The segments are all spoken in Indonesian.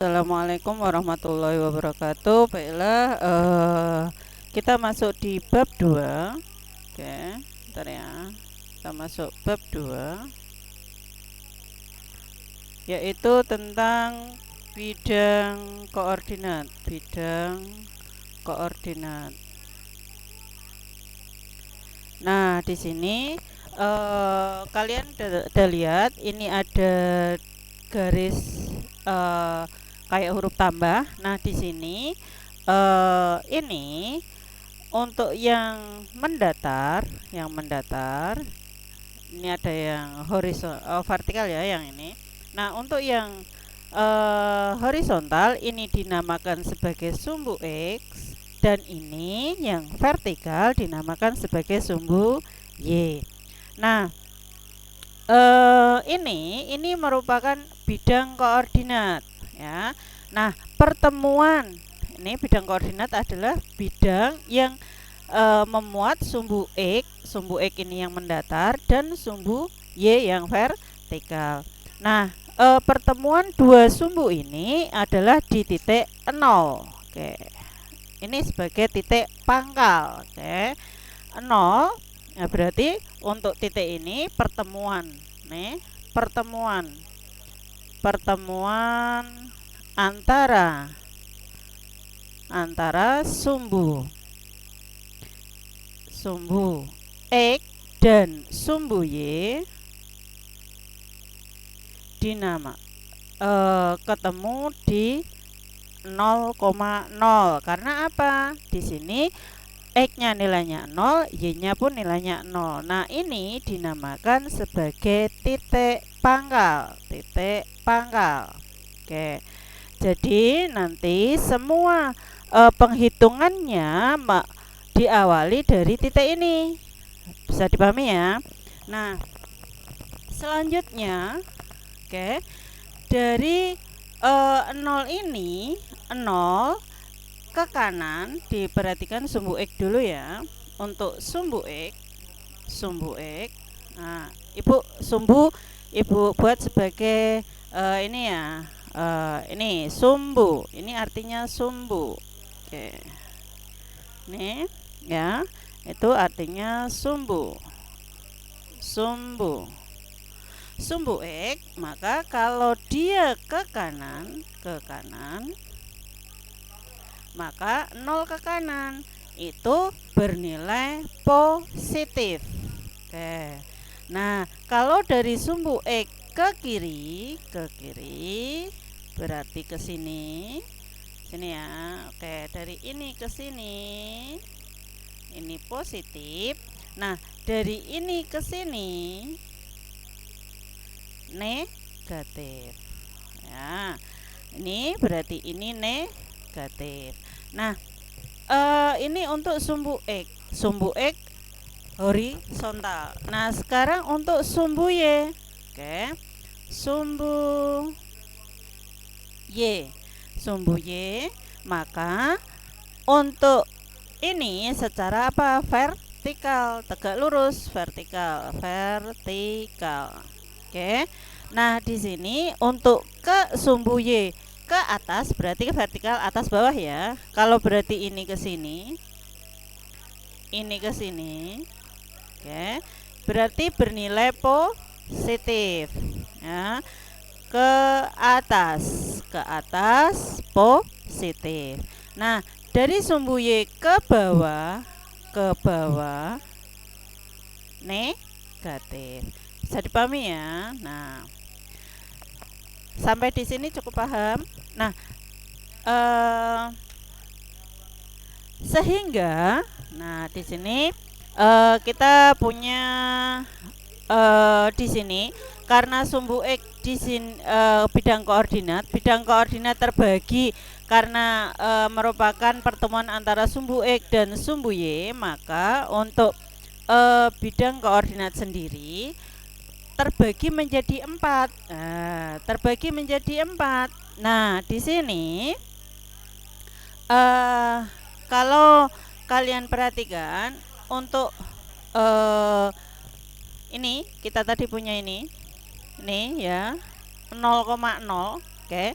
Assalamualaikum warahmatullahi wabarakatuh. Baiklah, kita masuk di bab 2. Oke, bentar ya. Kita masuk bab 2, yaitu tentang bidang koordinat. Bidang koordinat. Nah, di sini kalian udah lihat ini ada garis kayak huruf tambah. Nah, di sini ini untuk yang mendatar, ini ada yang horizontal, vertikal ya, yang ini. Nah, untuk yang horizontal ini dinamakan sebagai sumbu X, dan ini yang vertikal dinamakan sebagai sumbu Y. Nah, ini merupakan bidang koordinat ya. Nah, pertemuan ini bidang koordinat adalah bidang yang memuat sumbu X ini yang mendatar dan sumbu Y yang vertikal. Nah, pertemuan dua sumbu ini adalah di titik 0. Oke. Ini sebagai titik pangkal. Oke. 0. Nah, berarti untuk titik ini pertemuan. Nih, pertemuan antara sumbu X dan sumbu Y dinama ketemu di 0,0. Karena apa? Di sini X-nya nilainya 0, Y-nya pun nilainya 0. Nah, ini dinamakan sebagai titik pangkal. Titik pangkal. Oke. Jadi nanti semua penghitungannya diawali dari titik ini. Bisa dipahami ya? Nah, selanjutnya, oke, dari 0 ini, 0 ke kanan, diperhatikan sumbu X dulu ya. Untuk sumbu X. Nah, ibu buat sebagai ini ya. Ini sumbu. Ini artinya sumbu. Oke. Nih ya. Itu artinya sumbu. Sumbu X, maka kalau dia ke kanan, maka 0 ke kanan itu bernilai positif. Oke. Nah, kalau dari sumbu X ke kiri, berarti ke sini. Sini ya. Oke, dari ini ke sini ini positif. Nah, dari ini ke sini negatif. Ya. Ini berarti ini negatif. Nah, ini untuk sumbu X. Sumbu X horizontal. Nah, sekarang untuk sumbu Y. Oke. Sumbu Y. Maka untuk ini secara apa? Vertikal, tegak lurus, vertikal. Oke. Nah, di sini untuk ke sumbu Y ke atas berarti ke vertikal atas bawah ya. Kalau berarti ini ke sini, ini ke sini. Oke. Berarti bernilai positif. Ya. Ke atas positif. Nah, dari sumbu Y ke bawah negatif. Bisa dipahami ya? Nah, sampai di sini cukup paham. Nah, sehingga, nah di sini kita punya di sini karena sumbu X di sini bidang koordinat terbagi karena merupakan pertemuan antara sumbu X dan sumbu Y, maka untuk bidang koordinat sendiri terbagi menjadi 4. Nah, di sini kalau kalian perhatikan untuk ini kita tadi punya ini ya 0,0. Oke.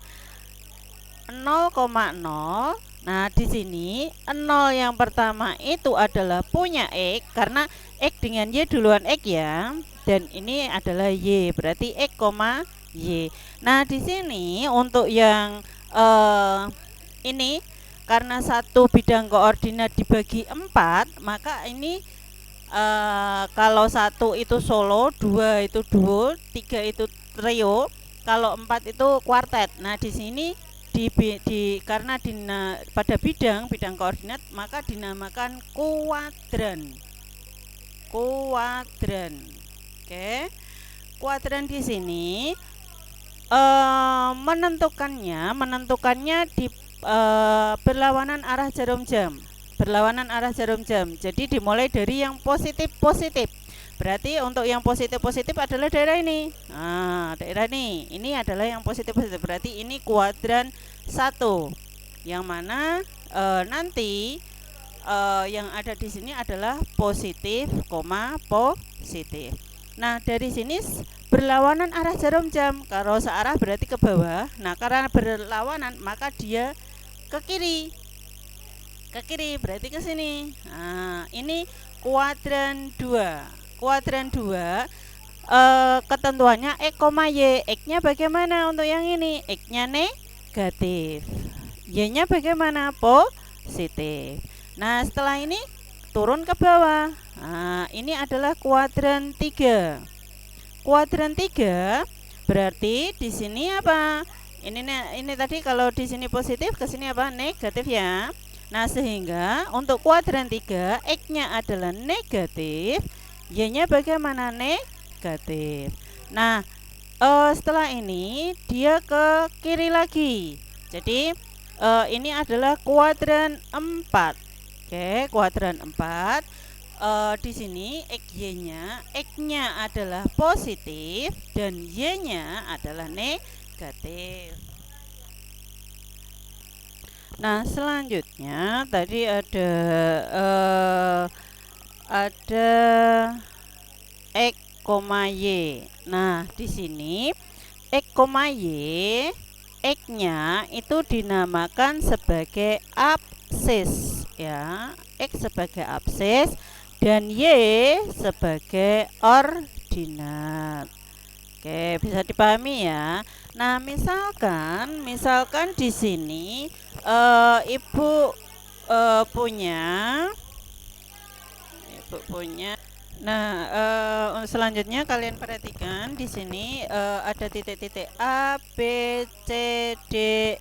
0,0. Nah, di sini 0 yang pertama itu adalah punya X karena X dengan Y duluan X ya. Dan ini adalah Y, berarti X, Y. Nah, di sini untuk yang ini karena satu bidang koordinat dibagi 4, maka ini kalau satu itu solo, 2 itu duo, 3 itu trio, kalau 4 itu kuartet. Nah, di sini karena pada bidang koordinat maka dinamakan kuadran. Kuadran. Oke. Kuadran di sini menentukannya di berlawanan arah jarum jam. Berlawanan arah jarum jam. Jadi dimulai dari yang positif. Berarti untuk yang positif adalah daerah ini. Nah, daerah ini. Ini adalah yang positif. Berarti ini kuadran 1. Yang mana nanti yang ada di sini adalah positif, positif. Nah, dari sini berlawanan arah jarum jam. Kalau searah berarti ke bawah. Nah, karena berlawanan maka dia ke kiri. Ke kiri berarti ke sini. Nah, ini kuadran 2. Kuadran 2 ketentuannya X, Y. X-nya bagaimana untuk yang ini? X-nya negatif. Y-nya bagaimana? Positif. Nah, setelah ini turun ke bawah. Nah, ini adalah kuadran 3. Kuadran 3 berarti di sini apa? Ini tadi kalau di sini positif, ke sini apa? Negatif ya. Nah, sehingga untuk kuadran 3 X-nya adalah negatif, Y-nya bagaimana? Negatif. Nah, setelah ini dia ke kiri lagi. Jadi ini adalah kuadran 4. Oke, kuadran 4. Di sini X-nya adalah positif dan Y-nya adalah negatif. Nah, selanjutnya tadi ada X, Y. Nah, di sini X, Y, X-nya itu dinamakan sebagai absis ya. X sebagai absis dan Y sebagai ordinat. Oke, bisa dipahami ya. Nah, misalkan di sini ibu punya. Nah, selanjutnya kalian perhatikan di sini ada titik-titik A, B, C, D,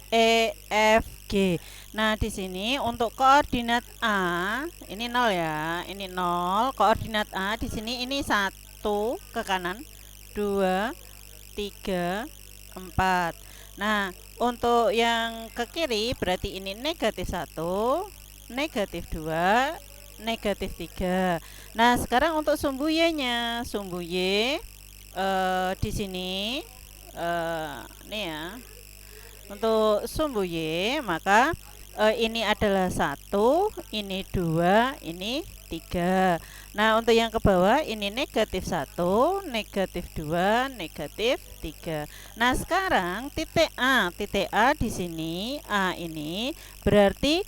E, F, G. Nah, di sini untuk koordinat A ini 0 ya. Ini 0. Koordinat A di sini ini 1 ke kanan, 2, 3, 4. Nah, untuk yang ke kiri berarti ini negatif 1, negatif 2, negatif 3. Nah, sekarang untuk sumbu Y-nya. Sumbu Y di sini nih ya. Untuk sumbu Y maka ini adalah 1, ini 2, ini 3. Nah, untuk yang ke bawah ini negatif 1, negatif 2, negatif 3. Nah, sekarang titik A di sini, A ini berarti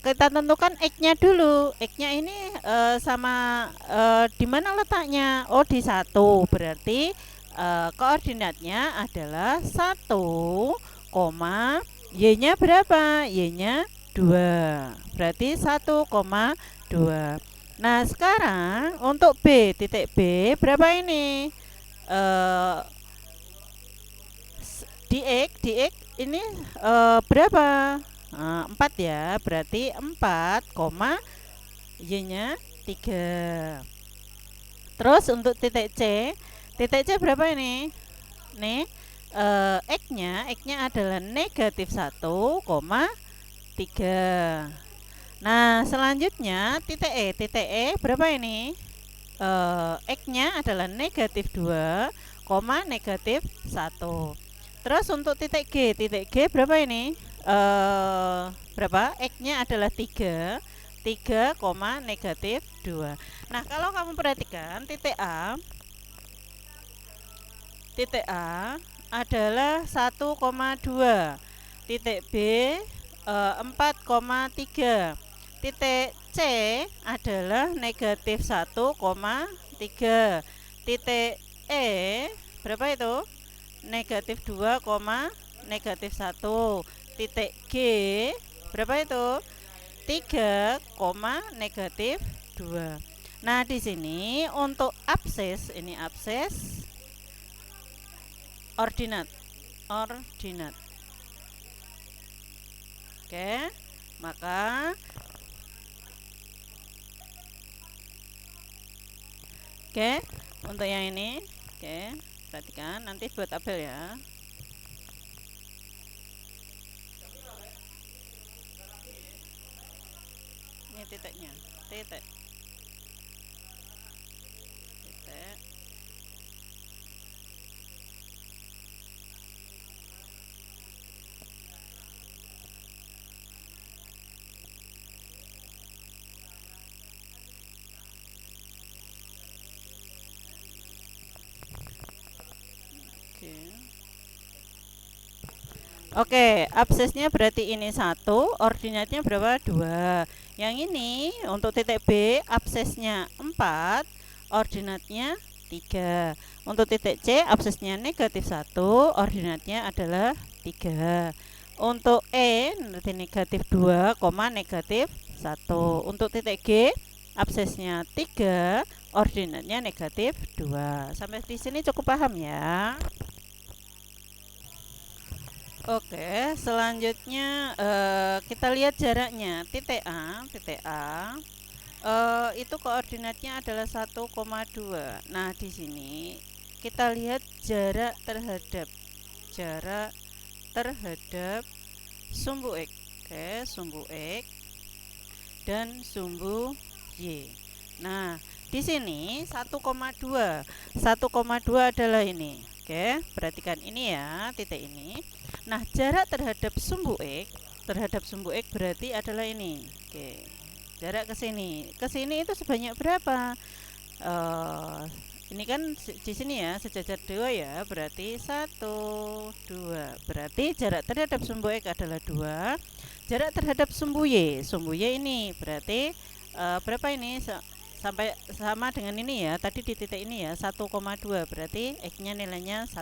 kita tentukan X-nya dulu. X-nya ini sama di mana letaknya? Oh, di 1. Berarti koordinatnya adalah 1, Y-nya berapa? Y-nya 2. Berarti 1,2. Nah, sekarang untuk B, titik B berapa ini? Di X ini berapa? 4 ya. Berarti 4, Y-nya 3. Terus untuk titik C berapa ini? Nih, X-nya adalah negatif 1,3. Nah, selanjutnya titik E berapa ini? X-nya adalah negatif 2, negatif 1. Terus untuk titik G berapa ini? Berapa? X-nya adalah 3, negatif 2. Nah, kalau kamu perhatikan titik A adalah 1,2. titik B 4,3. Titik C adalah negatif 1,3. Titik E berapa itu? Negatif 2, negatif 1. Titik G berapa itu? 3, negatif 2. Nah, di sini untuk abses, ini abses ordinat. Ordinat. Oke. Maka oke, untuk yang ini, oke, perhatikan nanti buat tabel ya. Ini titiknya, titik. Titik. Oke. Oke, absesnya berarti ini 1, ordinatnya berapa? 2. Yang ini untuk titik B, absesnya 4, ordinatnya 3. Untuk titik C, absesnya negatif 1, ordinatnya adalah 3. Untuk E, nanti negatif 2, negatif 1. Untuk titik G, absesnya 3, ordinatnya negatif 2. Sampai di sini cukup paham ya? Oke, selanjutnya kita lihat jaraknya. Titik A itu koordinatnya adalah 1,2. Nah, di sini kita lihat jarak terhadap sumbu X. Oke, sumbu X dan sumbu Y. Nah, di sini 1,2. 1,2 adalah ini. Oke, perhatikan ini ya, titik ini. Nah, jarak terhadap sumbu X berarti adalah ini. Oke, jarak ke sini. Ke sini itu sebanyak berapa? Ini kan di sini ya, sejajar 2 ya, berarti 1, 2. Berarti jarak terhadap sumbu X adalah 2. Jarak terhadap sumbu Y ini berarti berapa ini? Sampai sama dengan ini ya, tadi di titik ini ya, 1,2. Berarti X-nya nilainya 1.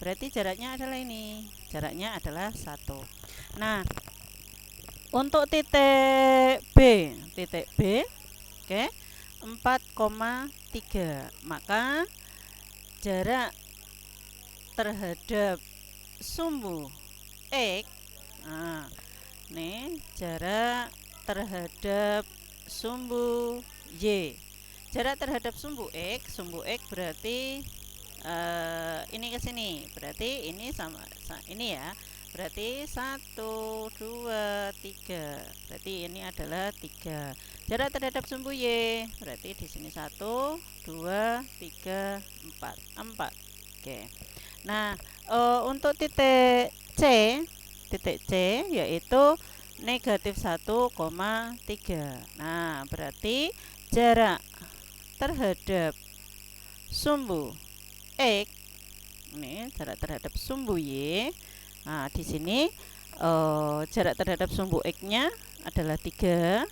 Berarti jaraknya adalah ini. Jaraknya adalah 1. Nah, untuk titik B, oke, 4,3. Maka jarak terhadap sumbu X, nah, nih jarak terhadap sumbu Y. Jarak terhadap sumbu X berarti ini ke sini, berarti ini sama ini ya, berarti 1, 2, 3. Berarti ini adalah 3. Jarak terhadap sumbu Y berarti di sini 1, 2, 3, 4. 4. Oke. Nah, untuk titik C yaitu negatif 1,3. Nah, berarti jarak terhadap sumbu X, ini jarak terhadap sumbu Y. Nah, di sini jarak terhadap sumbu X-nya adalah 3,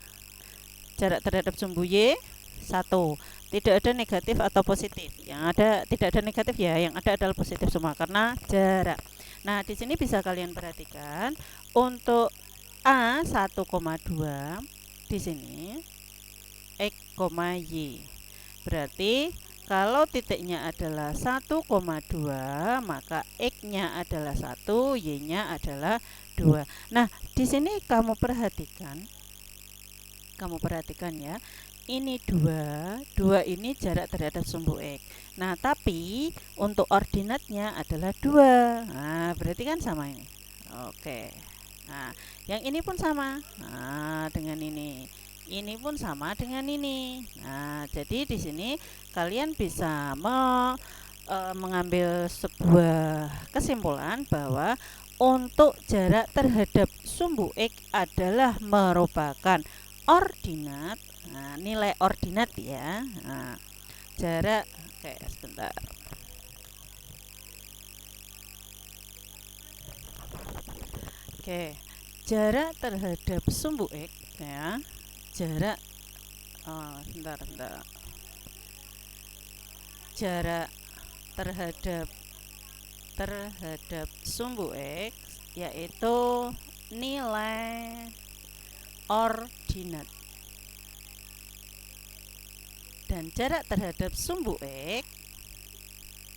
jarak terhadap sumbu Y 1. Tidak ada negatif atau positif. Yang ada tidak ada negatif ya, yang ada adalah positif semua karena jarak. Nah, di sini bisa kalian perhatikan untuk A 1,2 di sini X, Y. Berarti kalau titiknya adalah 1,2, maka X-nya adalah 1, Y-nya adalah 2. Nah, di sini kamu perhatikan ya. Ini 2 ini jarak terhadap sumbu X. Nah, tapi untuk ordinatnya adalah 2. Nah, berarti kan sama ini. Oke. Nah, yang ini pun sama. Nah, dengan ini. Ini pun sama dengan ini. Nah, jadi di sini kalian bisa mengambil sebuah kesimpulan bahwa untuk jarak terhadap sumbu X adalah merupakan ordinat. Nah, nilai ordinat ya. Nah, jarak, oke, sebentar. Oke, jarak terhadap sumbu X ya. Jarak bentar, bentar. Jarak terhadap sumbu X yaitu nilai ordinat, dan jarak terhadap sumbu X,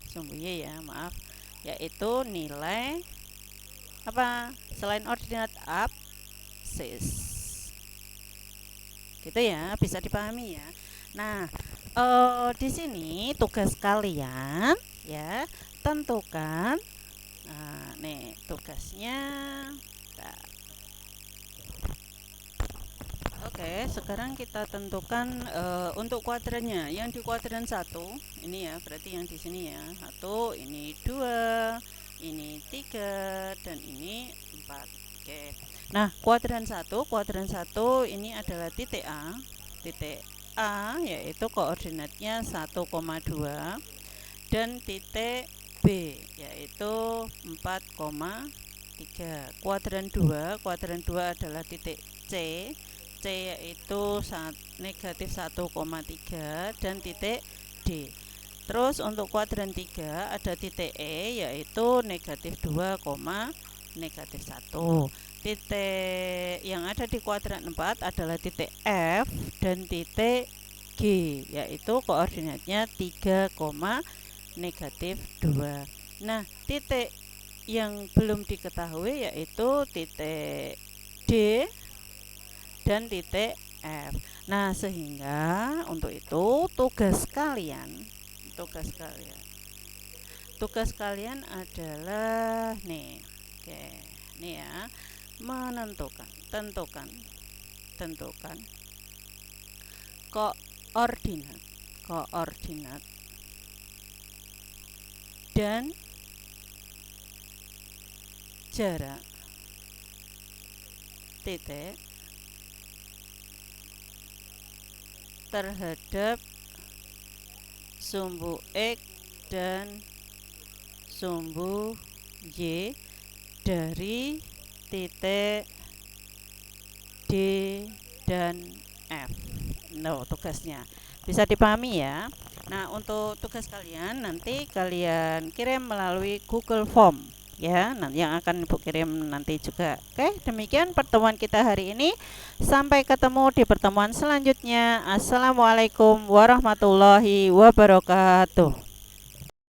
sumbu Y ya, maaf, yaitu nilai apa selain ordinat, absis. Gitu ya, bisa dipahami ya. Nah, di sini tugas kalian ya, tentukan. Nah, nih tugasnya. Nah, oke, sekarang kita tentukan untuk kuadrannya. Yang di kuadran 1 ini ya, berarti yang di sini ya. 1, ini 2, ini 3, dan ini 4. Oke. Nah, kuadran 1 ini adalah titik A. Titik A yaitu koordinatnya 1,2, dan titik B yaitu 4,3. Kuadran 2 adalah titik C. C yaitu negatif 1,3, dan titik D. Terus untuk kuadran 3 ada titik E yaitu negatif 2, negatif 1. Titik yang ada di kuadran 4 adalah titik F dan titik G yaitu koordinatnya 3, negatif 2. Nah, titik yang belum diketahui yaitu titik D dan titik F. Nah, sehingga untuk itu tugas kalian adalah nih. Oke, nih ya. Tentukan koordinat dan jarak titik terhadap sumbu X dan sumbu Y dari titik D dan F. No, tugasnya bisa dipahami ya. Nah, untuk tugas kalian nanti kalian kirim melalui Google Form ya, yang akan Ibu kirim nanti juga. Oke, demikian pertemuan kita hari ini. Sampai ketemu di pertemuan selanjutnya. Assalamualaikum warahmatullahi wabarakatuh.